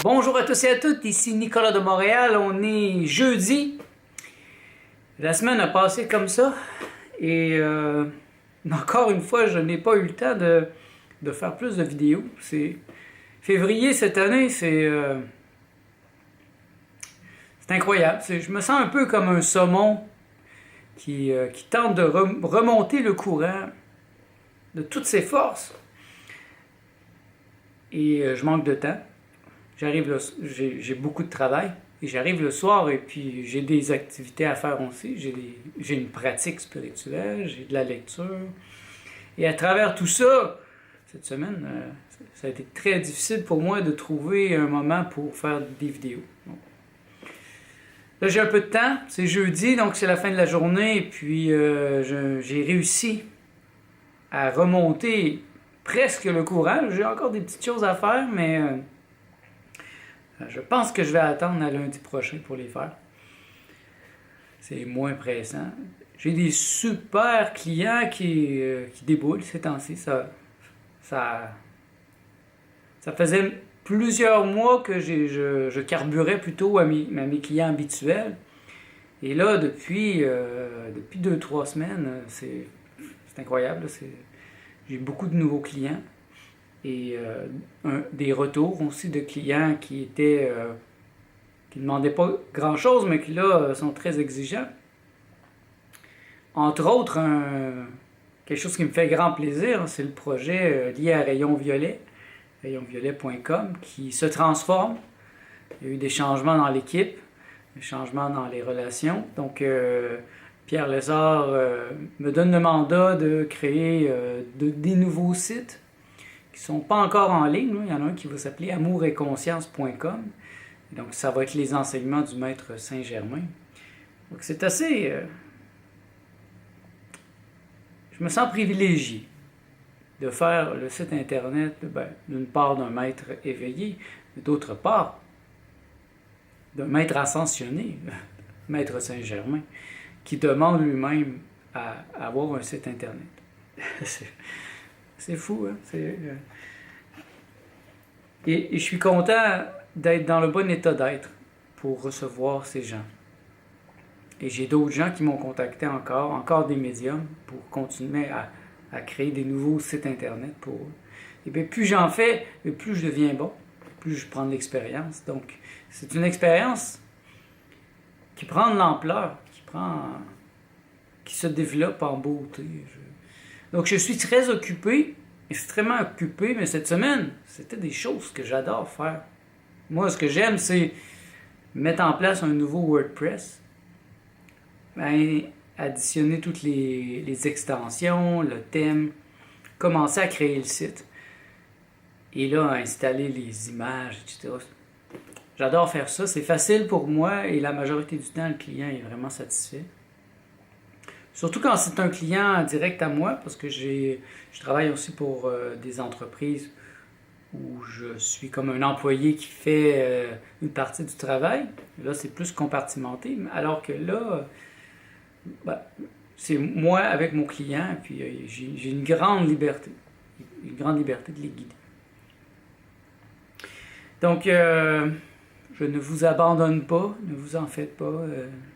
Bonjour à tous et à toutes, ici Nicolas de Montréal, on est jeudi. La semaine a passé comme ça et encore une fois, je n'ai pas eu le temps de faire plus de vidéos. C'est février cette année, c'est incroyable. Je me sens un peu comme un saumon qui tente de remonter le courant de toutes ses forces. Et je manque de temps. J'ai beaucoup de travail et j'arrive le soir et puis j'ai des activités à faire aussi. J'ai une pratique spirituelle, j'ai de la lecture. Et à travers tout ça, cette semaine, ça a été très difficile pour moi de trouver un moment pour faire des vidéos. Bon. Là, j'ai un peu de temps, c'est jeudi, donc c'est la fin de la journée et puis j'ai réussi à remonter presque le courant. J'ai encore des petites choses à faire, mais je pense que je vais attendre à lundi prochain pour les faire. C'est moins pressant. J'ai des super clients qui déboulent ces temps-ci. Ça faisait plusieurs mois que je carburais plutôt à mes clients habituels. Et là, depuis 2-3 semaines, c'est incroyable. J'ai beaucoup de nouveaux clients. Et des retours aussi de clients qui ne demandaient pas grand-chose, mais qui là sont très exigeants. Entre autres, quelque chose qui me fait grand plaisir, c'est le projet lié à Rayon Violet, rayonviolet.com, qui se transforme. Il y a eu des changements dans l'équipe, des changements dans les relations. Donc, Pierre Lézard me donne le mandat de créer des nouveaux sites qui ne sont pas encore en ligne. Il y en a un qui va s'appeler amouretconscience.com. Donc, ça va être les enseignements du maître Saint-Germain. Donc, c'est assez... je me sens privilégié de faire le site Internet, d'une part d'un maître éveillé, mais d'autre part d'un maître ascensionné, maître Saint-Germain, qui demande lui-même à avoir un site Internet. C'est fou, hein? Et je suis content d'être dans le bon état d'être pour recevoir ces gens. Et j'ai d'autres gens qui m'ont contacté encore des médiums pour continuer à créer des nouveaux sites Internet pour eux. Et bien, plus j'en fais, plus je deviens bon, plus je prends de l'expérience. Donc, c'est une expérience qui prend de l'ampleur, qui se développe en beauté. Donc, je suis très occupé, extrêmement occupé, mais cette semaine, c'était des choses que j'adore faire. Moi, ce que j'aime, c'est mettre en place un nouveau WordPress, additionner toutes les extensions, le thème, commencer à créer le site, et là, installer les images, etc. J'adore faire ça, c'est facile pour moi, et la majorité du temps, le client est vraiment satisfait. Surtout quand c'est un client direct à moi, parce que je travaille aussi pour des entreprises où je suis comme un employé qui fait une partie du travail. Là, c'est plus compartimenté, alors que là, c'est moi avec mon client, puis j'ai une grande liberté de les guider. Donc, je ne vous abandonne pas, ne vous en faites pas.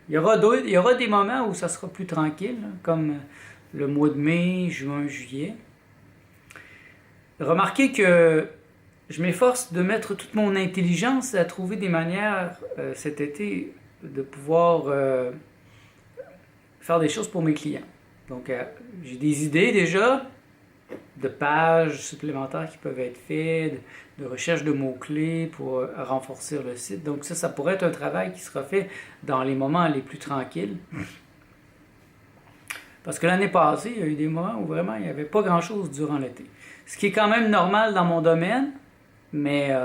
Il y aura des moments où ça sera plus tranquille, comme le mois de mai, juin, juillet. Remarquez que je m'efforce de mettre toute mon intelligence à trouver des manières cet été de pouvoir faire des choses pour mes clients. Donc, j'ai des idées déjà de pages supplémentaires qui peuvent être faites, de recherche de mots-clés pour renforcer le site. Donc ça pourrait être un travail qui sera fait dans les moments les plus tranquilles. Parce que l'année passée, il y a eu des moments où vraiment il n'y avait pas grand-chose durant l'été. Ce qui est quand même normal dans mon domaine, mais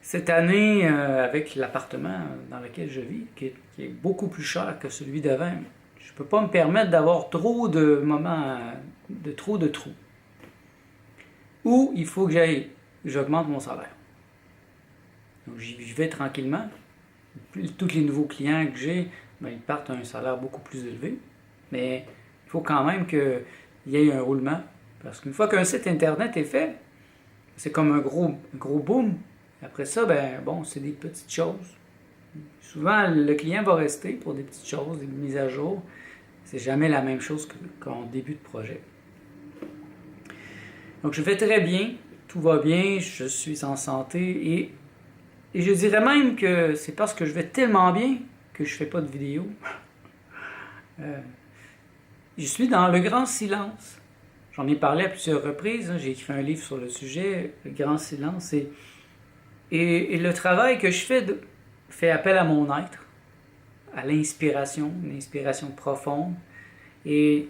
cette année, avec l'appartement dans lequel je vis, qui est beaucoup plus cher que celui d'avant, je ne peux pas me permettre d'avoir trop de moments, trop de trous. Ou il faut que j'augmente mon salaire. Donc j'y vais tranquillement. Tous les nouveaux clients que j'ai, ils partent à un salaire beaucoup plus élevé. Mais il faut quand même qu'il y ait un roulement. Parce qu'une fois qu'un site Internet est fait, c'est comme un gros boom. Après ça, ben bon, c'est des petites choses. Souvent, le client va rester pour des petites choses, des mises à jour. C'est jamais la même chose qu'en début de projet. Donc, je fais très bien, tout va bien, je suis en santé et je dirais même que c'est parce que je vais tellement bien que je fais pas de vidéo. Je suis dans le grand silence. J'en ai parlé à plusieurs reprises, hein, j'ai écrit un livre sur le sujet, le grand silence, et le travail que je fais fait appel à mon être, à l'inspiration, une inspiration profonde. Et,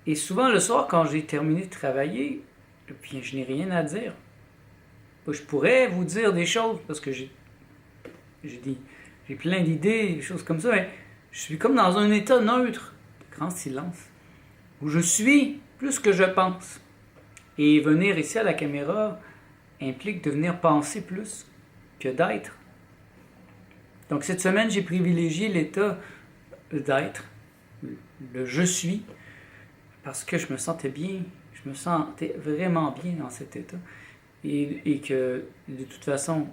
et souvent le soir, quand j'ai terminé de travailler, puis je n'ai rien à dire. Je pourrais vous dire des choses, parce que j'ai plein d'idées, des choses comme ça, mais je suis comme dans un état neutre, de grand silence, où je suis plus que je pense. Et venir ici à la caméra implique de venir penser plus que d'être. Donc cette semaine, j'ai privilégié l'état d'être, le je suis, parce que je me sentais bien, je me sentais vraiment bien dans cet état. Et que de toute façon,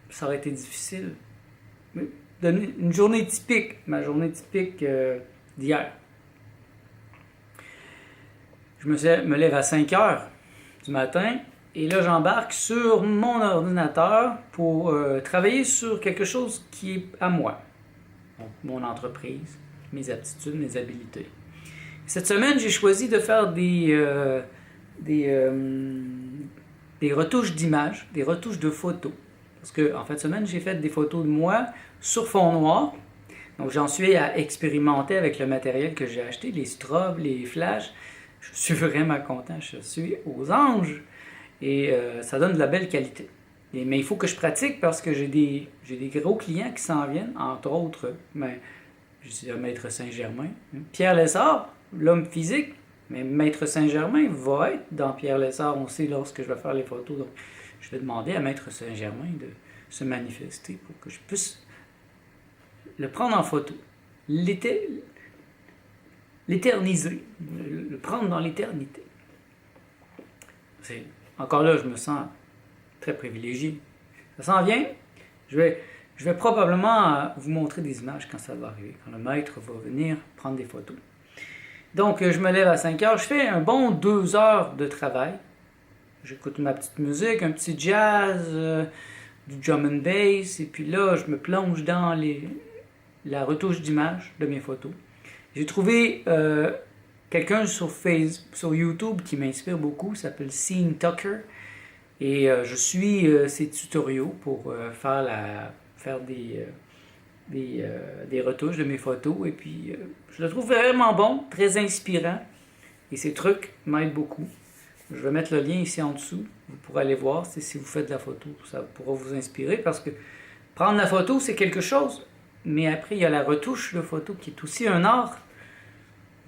ça aurait été difficile. Donner une journée typique, ma journée typique d'hier. Je me lève à 5 heures du matin et là j'embarque sur mon ordinateur pour travailler sur quelque chose qui est à moi. Donc, mon entreprise, mes aptitudes, mes habiletés. Cette semaine, j'ai choisi de faire des retouches d'images, des retouches de photos. Parce que en fin de semaine, j'ai fait des photos de moi sur fond noir. Donc j'en suis à expérimenter avec le matériel que j'ai acheté, les strobes, les flashs. Je suis vraiment content, je suis aux anges. Et ça donne de la belle qualité. Mais il faut que je pratique parce que j'ai des gros clients qui s'en viennent, entre autres, je dis Maître Saint-Germain. Pierre Lessard, l'homme physique, mais Maître Saint-Germain va être dans Pierre Lessard, on sait lorsque je vais faire les photos. Donc, je vais demander à Maître Saint-Germain de se manifester pour que je puisse le prendre en photo, l'éterniser, le prendre dans l'éternité. Encore là, je me sens très privilégié. Ça s'en vient. Je vais probablement vous montrer des images quand ça va arriver, quand le maître va venir prendre des photos. Donc, je me lève à 5 heures, je fais un bon 2 heures de travail. J'écoute ma petite musique, un petit jazz, du drum and bass, et puis là, je me plonge dans la retouche d'image de mes photos. J'ai trouvé quelqu'un sur YouTube qui m'inspire beaucoup, s'appelle Sean Tucker, et je suis ses tutoriaux pour faire des retouches de mes photos, et puis je le trouve vraiment bon, très inspirant, et ces trucs m'aident beaucoup. Je vais mettre le lien ici en dessous, vous pourrez aller voir si vous faites de la photo, ça pourra vous inspirer, parce que prendre la photo c'est quelque chose, mais après il y a la retouche de photo qui est aussi un art,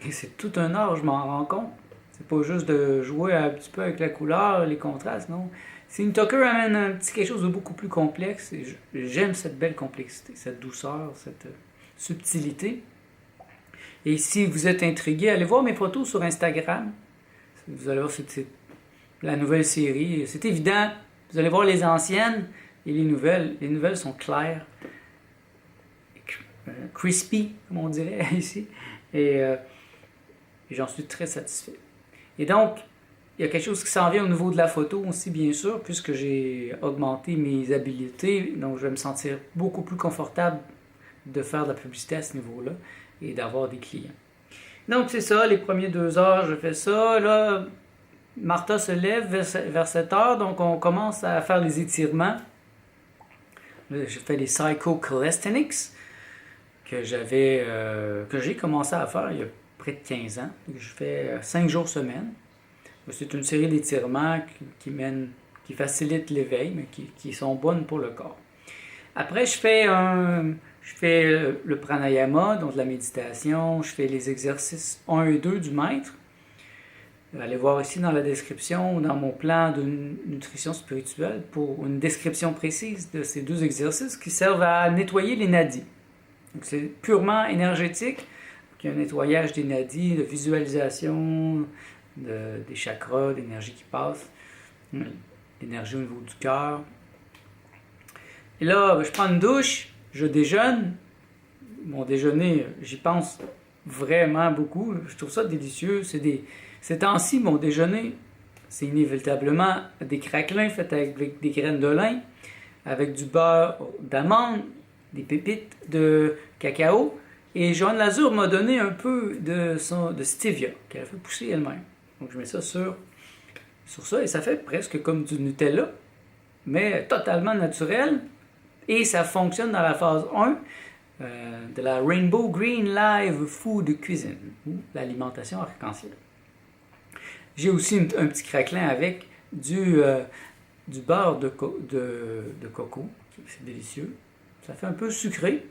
et c'est tout un art, je m'en rends compte. C'est pas juste de jouer un petit peu avec la couleur, les contrastes, non. Sean Tucker amène un petit quelque chose de beaucoup plus complexe, et j'aime cette belle complexité, cette douceur, cette subtilité. Et si vous êtes intrigué, allez voir mes photos sur Instagram. Vous allez voir, c'est la nouvelle série. C'est évident, vous allez voir les anciennes et les nouvelles. Les nouvelles sont claires, crispy, comme on dirait ici. Et j'en suis très satisfait. Et donc, il y a quelque chose qui s'en vient au niveau de la photo aussi, bien sûr, puisque j'ai augmenté mes habiletés. Donc, je vais me sentir beaucoup plus confortable de faire de la publicité à ce niveau-là et d'avoir des clients. Donc, c'est ça, les premiers 2 heures, je fais ça. Là, Martha se lève vers 7 heures, donc on commence à faire les étirements. Là, je fais les psycho-calisthenics que j'ai commencé à faire il y a près de 15 ans. Je fais 5 jours semaine. C'est une série d'étirements qui facilitent l'éveil, mais qui sont bonnes pour le corps. Après, je fais le pranayama, donc de la méditation. Je fais les exercices 1 et 2 du maître. Allez voir ici dans la description, dans mon plan de nutrition spirituelle, pour une description précise de ces 2 exercices qui servent à nettoyer les nadis. Donc c'est purement énergétique. Il y a un nettoyage des nadis, de visualisation, des chakras, d'énergie qui passe, l'énergie au niveau du cœur. Et là, je prends une douche, je déjeune. Mon déjeuner, j'y pense vraiment beaucoup. Je trouve ça délicieux. Ces temps-ci, mon déjeuner, c'est inévitablement des craquelins faits avec des graines de lin, avec du beurre d'amande, des pépites de cacao. Et Joanne Lazur m'a donné un peu de stevia qu'elle a fait pousser elle-même. Donc je mets ça sur ça et ça fait presque comme du Nutella, mais totalement naturel. Et ça fonctionne dans la phase 1 de la Rainbow Green Live Food Cuisine, ou l'alimentation arc-en-ciel. J'ai aussi un petit craquelin avec du beurre de coco, c'est délicieux. Ça fait un peu sucré.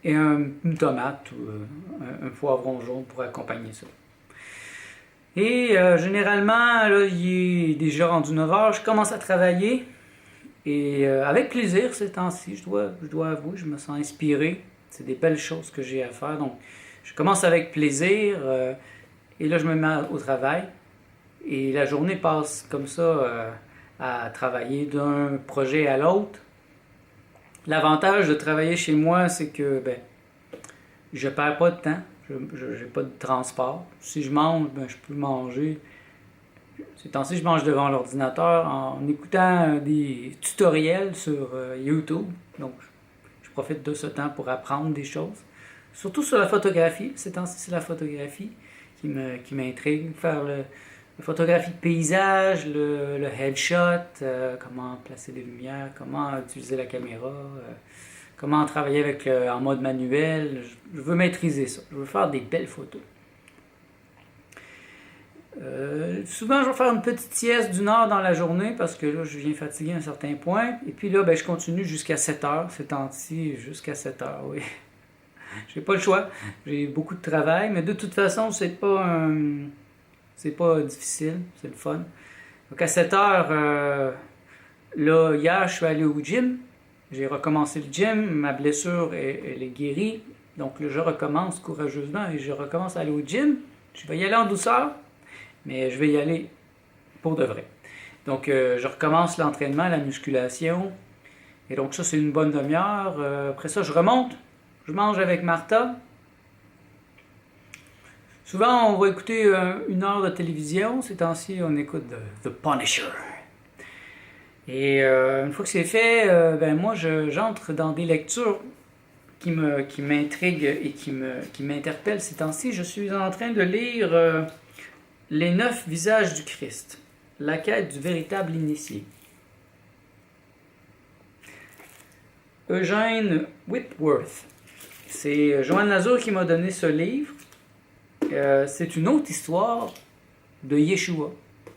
Et une tomate ou un poivron jaune pour accompagner ça. Et généralement, là, il est déjà rendu 9 heures, je commence à travailler. Et avec plaisir ces temps-ci, je dois avouer, je me sens inspiré. C'est des belles choses que j'ai à faire. Donc, je commence avec plaisir. Et là, je me mets au travail. Et la journée passe comme ça à travailler d'un projet à l'autre. L'avantage de travailler chez moi, c'est que je perds pas de temps. Je n'ai pas de transport. Si je mange, je peux manger. Ces temps-ci, je mange devant l'ordinateur en écoutant des tutoriels sur YouTube. Donc, je profite de ce temps pour apprendre des choses. Surtout sur la photographie. Ces temps-ci, c'est la photographie qui m'intrigue. Faire la photographie de paysage, le headshot, comment placer les lumières, comment utiliser la caméra, comment travailler en mode manuel. Je veux maîtriser ça. Je veux faire des belles photos. Souvent, je vais faire une petite sieste d'une heure dans la journée parce que là, je viens fatigué à un certain point. Et puis là, je continue jusqu'à 7 heures. Ces temps-ci, jusqu'à 7 heures, oui. J'ai pas le choix. J'ai beaucoup de travail, mais de toute façon, c'est pas difficile. C'est le fun. Donc à 7 heures, là, hier, je suis allé au gym. J'ai recommencé le gym. Ma blessure, elle est guérie. Donc là, je recommence courageusement et je recommence à aller au gym. Je vais y aller en douceur. Mais je vais y aller pour de vrai. Donc, je recommence l'entraînement, la musculation. Et donc, ça, c'est une bonne demi-heure. Après ça, je remonte. Je mange avec Martha. Souvent, on va écouter 1 heure de télévision. Ces temps-ci, on écoute The Punisher. Et une fois que c'est fait, moi, j'entre dans des lectures qui m'intriguent et qui m'interpellent. Ces temps-ci, je suis en train de lire... Les 9 visages du Christ, la quête du véritable initié. Eugene Whitworth. C'est Joanne Lazur qui m'a donné ce livre. C'est une autre histoire de Yeshua.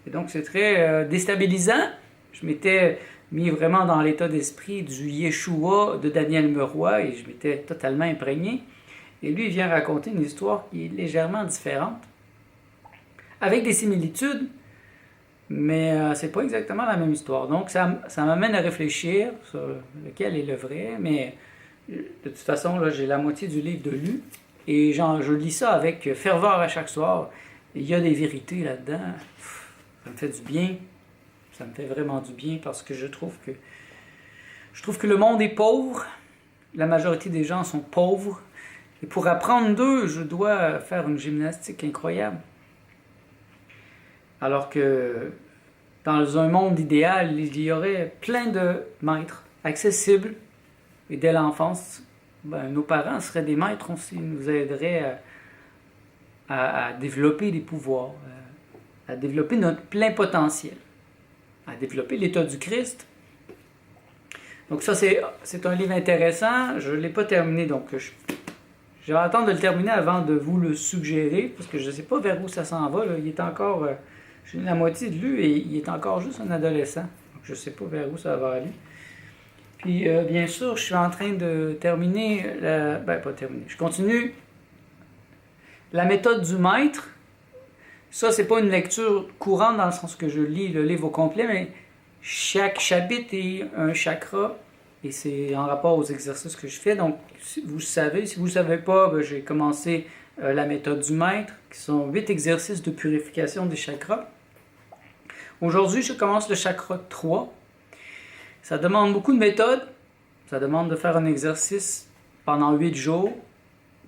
Et donc c'est très déstabilisant. Je m'étais mis vraiment dans l'état d'esprit du Yeshua de Daniel Meroy et je m'étais totalement imprégné. Et lui, il vient raconter une histoire qui est légèrement différente. Avec des similitudes, mais c'est pas exactement la même histoire. Donc ça m'amène à réfléchir sur lequel est le vrai, mais de toute façon, là, j'ai la moitié du livre de lu, et je lis ça avec ferveur à chaque soir. Il y a des vérités là-dedans. Ça me fait du bien. Ça me fait vraiment du bien parce que je trouve que le monde est pauvre. La majorité des gens sont pauvres. Et pour apprendre d'eux, je dois faire une gymnastique incroyable. Alors que dans un monde idéal, il y aurait plein de maîtres accessibles. Et dès l'enfance, nos parents seraient des maîtres aussi, nous aideraient à développer des pouvoirs, à développer notre plein potentiel, à développer l'état du Christ. Donc ça, c'est un livre intéressant. Je ne l'ai pas terminé, donc je vais attendre de le terminer avant de vous le suggérer, parce que je ne sais pas vers où ça s'en va. Là. Il est encore... j'ai la moitié de lu et il est encore juste un adolescent. Donc je ne sais pas vers où ça va aller. Puis bien sûr, je suis en train de terminer... pas terminer. Je continue la méthode du maître. Ça, c'est pas une lecture courante dans le sens que je lis le livre au complet, mais chaque chapitre est un chakra et c'est en rapport aux exercices que je fais. Donc, si vous ne le savez pas, j'ai commencé la méthode du maître, qui sont 8 exercices de purification des chakras. Aujourd'hui, je commence le chakra 3. Ça demande beaucoup de méthode, Ça demande de faire un exercice pendant 8 jours.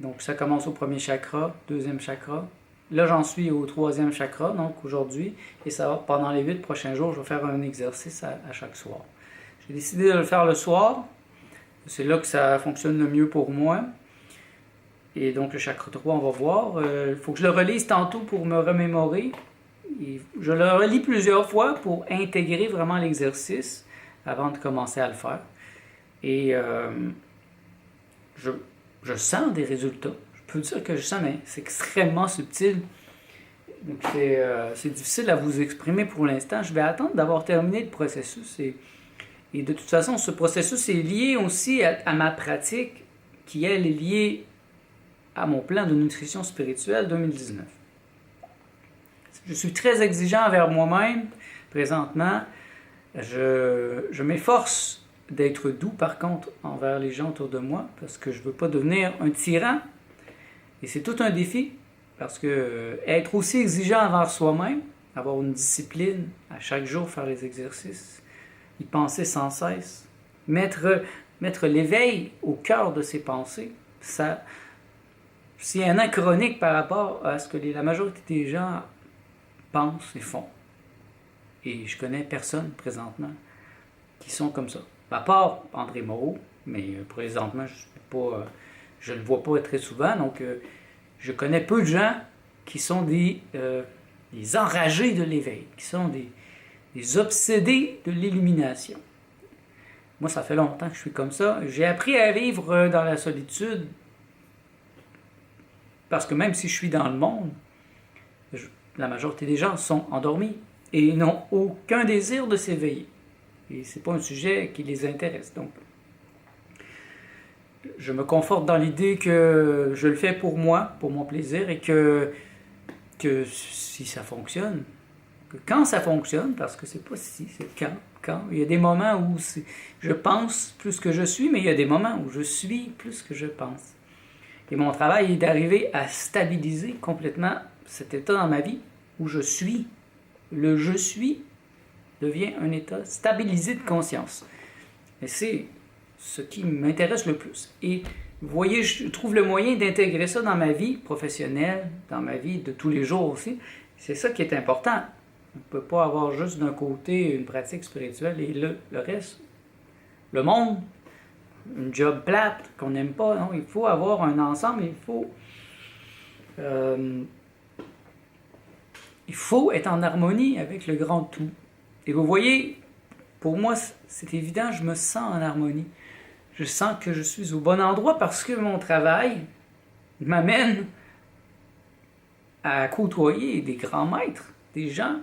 Donc, ça commence au premier chakra, deuxième chakra. Là, j'en suis au troisième chakra, donc aujourd'hui. Et ça va, pendant les 8 prochains jours, je vais faire un exercice à chaque soir. J'ai décidé de le faire le soir. C'est là que ça fonctionne le mieux pour moi. Et donc, le chakra 3, on va voir. Il faut que je le relise tantôt pour me remémorer. Et je le relis plusieurs fois pour intégrer vraiment l'exercice avant de commencer à le faire. Et je sens des résultats. Je peux dire que je sens, mais c'est extrêmement subtil. Donc, c'est difficile à vous exprimer pour l'instant. Je vais attendre d'avoir terminé le processus. Et de toute façon, ce processus est lié aussi à ma pratique, qui, elle, est liée à mon plan de nutrition spirituelle 2019. Je suis très exigeant envers moi-même présentement. Je m'efforce d'être doux, par contre, envers les gens autour de moi, parce que je ne veux pas devenir un tyran. Et c'est tout un défi, parce que être aussi exigeant envers soi-même, avoir une discipline, à chaque jour faire les exercices, y penser sans cesse, mettre l'éveil au cœur de ses pensées, ça, c'est anachronique par rapport à ce que la majorité des gens pensent et font. Et je connais personne présentement qui sont comme ça. À part André Moreau, mais présentement, je ne le vois pas très souvent, donc je connais peu de gens qui sont des enragés de l'éveil, qui sont des obsédés de l'illumination. Moi, ça fait longtemps que je suis comme ça. J'ai appris à vivre dans la solitude, parce que même si je suis dans le monde, la majorité des gens sont endormis et n'ont aucun désir de s'éveiller. Et ce n'est pas un sujet qui les intéresse. Donc, je me conforte dans l'idée que je le fais pour moi, pour mon plaisir, et que si ça fonctionne, que quand ça fonctionne, parce que c'est pas si, c'est quand. Il y a des moments où je pense plus que je suis, mais il y a des moments où je suis plus que je pense. Et mon travail est d'arriver à stabiliser complètement cet état dans ma vie où je suis. Le je suis devient un état stabilisé de conscience. Et c'est ce qui m'intéresse le plus. Et vous voyez, je trouve le moyen d'intégrer ça dans ma vie professionnelle, dans ma vie de tous les jours aussi. C'est ça qui est important. On ne peut pas avoir juste d'un côté une pratique spirituelle et le reste, le monde, une job plate qu'on n'aime pas. Non, il faut avoir un ensemble, il faut être en harmonie avec le grand tout. Et vous voyez, pour moi, c'est évident, je me sens en harmonie. Je sens que je suis au bon endroit parce que mon travail m'amène à côtoyer des grands maîtres, des gens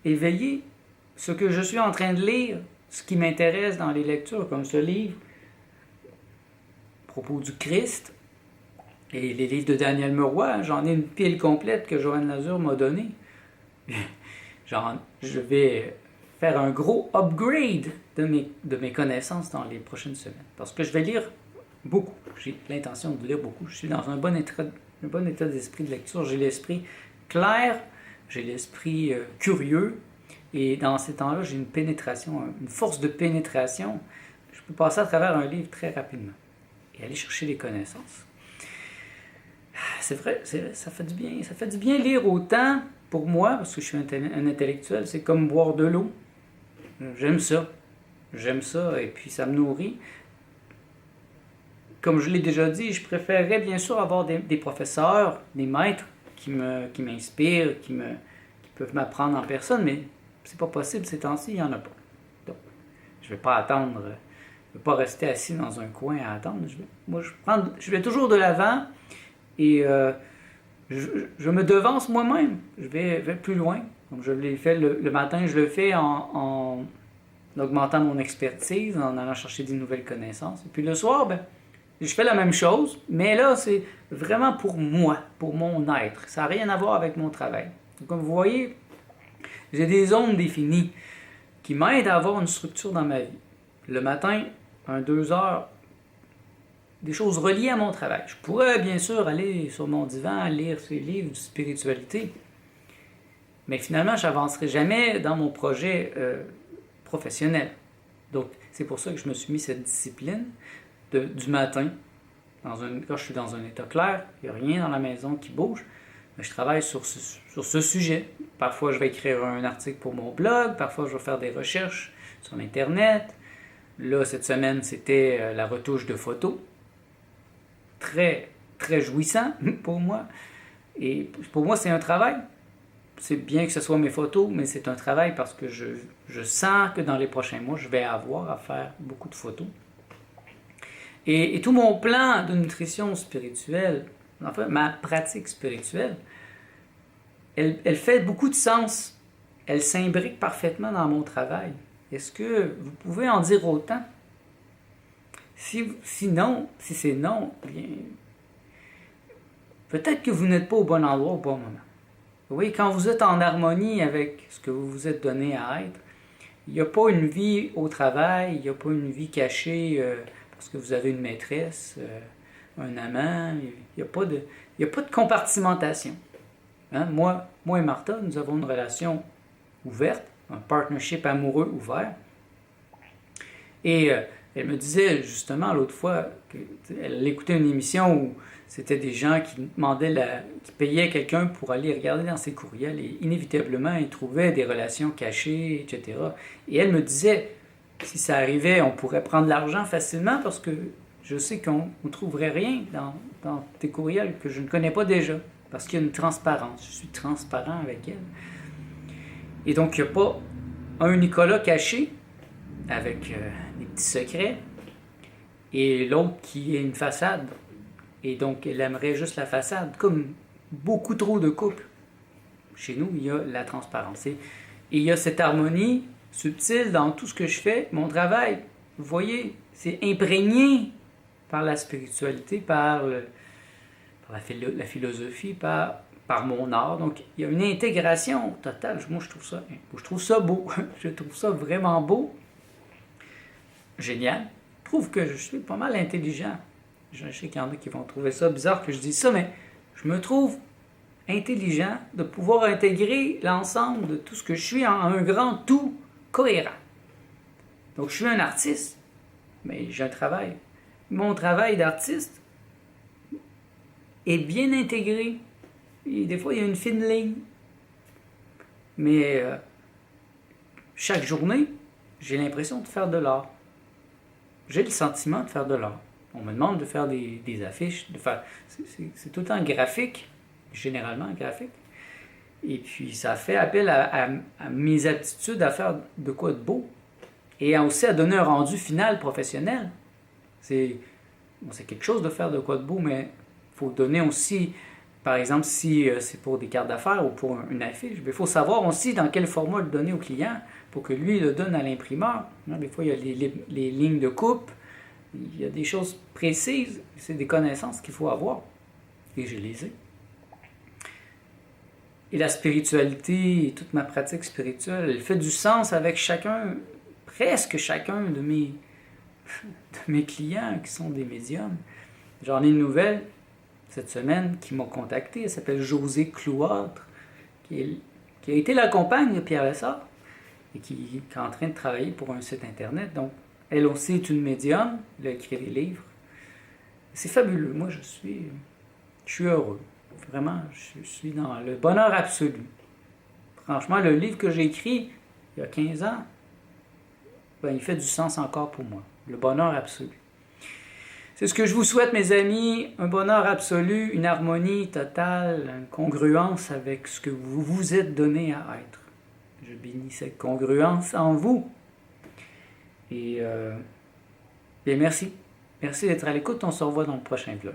éveillés. Ce que je suis en train de lire, ce qui m'intéresse dans les lectures, comme ce livre, à propos du Christ, et les livres de Daniel Meroy, j'en ai une pile complète que Joanne Lazur m'a donnée. Je vais faire un gros upgrade de mes connaissances dans les prochaines semaines. Parce que je vais lire beaucoup. J'ai l'intention de lire beaucoup. Je suis dans un bon état d'esprit de lecture. J'ai l'esprit clair, j'ai l'esprit curieux. Et dans ces temps-là, j'ai une pénétration, une force de pénétration. Je peux passer à travers un livre très rapidement et aller chercher les connaissances. C'est vrai, ça fait du bien. Ça fait du bien lire autant pour moi, parce que je suis un intellectuel. C'est comme boire de l'eau. J'aime ça, et puis ça me nourrit. Comme je l'ai déjà dit, je préférerais bien sûr avoir des professeurs, des maîtres qui m'inspirent, qui peuvent m'apprendre en personne, mais c'est pas possible ces temps-ci, il n'y en a pas. Donc, je vais pas attendre, je vais pas rester assis dans un coin à attendre. Je vais toujours de l'avant et je me devance moi-même. Je vais plus loin. Comme je l'ai fait le matin, je le fais en augmentant mon expertise, en allant chercher des nouvelles connaissances. Et puis le soir, je fais la même chose, mais là, c'est vraiment pour moi, pour mon être. Ça n'a rien à voir avec mon travail. Donc, comme vous voyez, j'ai des zones définies qui m'aident à avoir une structure dans ma vie. Le matin, 2 heures, des choses reliées à mon travail. Je pourrais bien sûr aller sur mon divan, lire ces livres de spiritualité, mais finalement, je n'avancerai jamais dans mon projet professionnel. Donc, C'est pour ça que je me suis mis cette discipline du matin. Quand je suis dans un état clair, il n'y a rien dans la maison qui bouge, mais je travaille sur ce sujet. Parfois, je vais écrire un article pour mon blog, parfois, je vais faire des recherches sur Internet. Là, cette semaine, c'était la retouche de photos. Très, très jouissant pour moi. Et pour moi, c'est un travail. C'est bien que ce soit mes photos, mais c'est un travail parce que je sens que dans les prochains mois, je vais avoir à faire beaucoup de photos. Et tout mon plan de nutrition spirituelle, enfin ma pratique spirituelle, elle fait beaucoup de sens. Elle s'imbrique parfaitement dans mon travail. Est-ce que vous pouvez en dire autant? Si c'est non, bien, peut-être que vous n'êtes pas au bon endroit au bon moment. Vous voyez, quand vous êtes en harmonie avec ce que vous vous êtes donné à être, il n'y a pas une vie au travail, il n'y a pas une vie cachée parce que vous avez une maîtresse, un amant, il n'y a pas de compartimentation. Hein? Moi et Martha, nous avons une relation ouverte, un partnership amoureux ouvert. Et elle me disait justement l'autre fois qu'elle écoutait une émission où c'était des gens qui qui payaient quelqu'un pour aller regarder dans ses courriels et inévitablement ils trouvaient des relations cachées, etc. Et elle me disait, si ça arrivait, on pourrait prendre l'argent facilement parce que je sais qu'on ne trouverait rien dans tes courriels que je ne connais pas déjà parce qu'il y a une transparence. Je suis transparent avec elle. Et donc, il n'y a pas un Nicolas caché avec des petits secrets et l'autre qui est une façade. Et donc, elle aimerait juste la façade, comme beaucoup trop de couples. Chez nous, il y a la transparence. Et il y a cette harmonie subtile dans tout ce que je fais. Mon travail, vous voyez, c'est imprégné par la spiritualité, par la philosophie, par mon art. Donc, il y a une intégration totale. Moi, je trouve ça beau. Je trouve ça vraiment beau. Génial. Je trouve que je suis pas mal intelligent. Je sais qu'il y en a qui vont trouver ça bizarre que je dise ça, mais je me trouve intelligent de pouvoir intégrer l'ensemble de tout ce que je suis en un grand tout cohérent. Donc, je suis un artiste, mais j'ai un travail. Mon travail d'artiste est bien intégré. Et des fois, il y a une fine ligne. Mais chaque journée, j'ai l'impression de faire de l'art. J'ai le sentiment de faire de l'art. On me demande de faire des affiches, c'est tout le temps graphique, généralement graphique. Et puis, ça fait appel à mes aptitudes à faire de quoi de beau. Et aussi à donner un rendu final professionnel. C'est quelque chose de faire de quoi de beau, mais il faut donner aussi, par exemple, si c'est pour des cartes d'affaires ou pour une affiche, il faut savoir aussi dans quel format le donner au client pour que lui le donne à l'imprimeur. Des fois, il y a les lignes de coupe, il y a des choses précises, c'est des connaissances qu'il faut avoir. Et je les ai. Et la spiritualité et toute ma pratique spirituelle, elle fait du sens avec presque chacun de mes clients qui sont des médiums. J'en ai une nouvelle cette semaine qui m'a contacté. Elle s'appelle Josée Clouâtre, qui a été la compagne de Pierre Lessard et qui est en train de travailler pour un site internet. Donc, elle aussi est une médium. Elle a écrit des livres. C'est fabuleux. Moi, je suis heureux. Vraiment, je suis dans le bonheur absolu. Franchement, le livre que j'ai écrit il y a 15 ans, il fait du sens encore pour moi. Le bonheur absolu. C'est ce que je vous souhaite, mes amis, un bonheur absolu, une harmonie totale, une congruence avec ce que vous vous êtes donné à être. Je bénis cette congruence en vous. Et bien merci. Merci d'être à l'écoute. On se revoit dans le prochain vlog.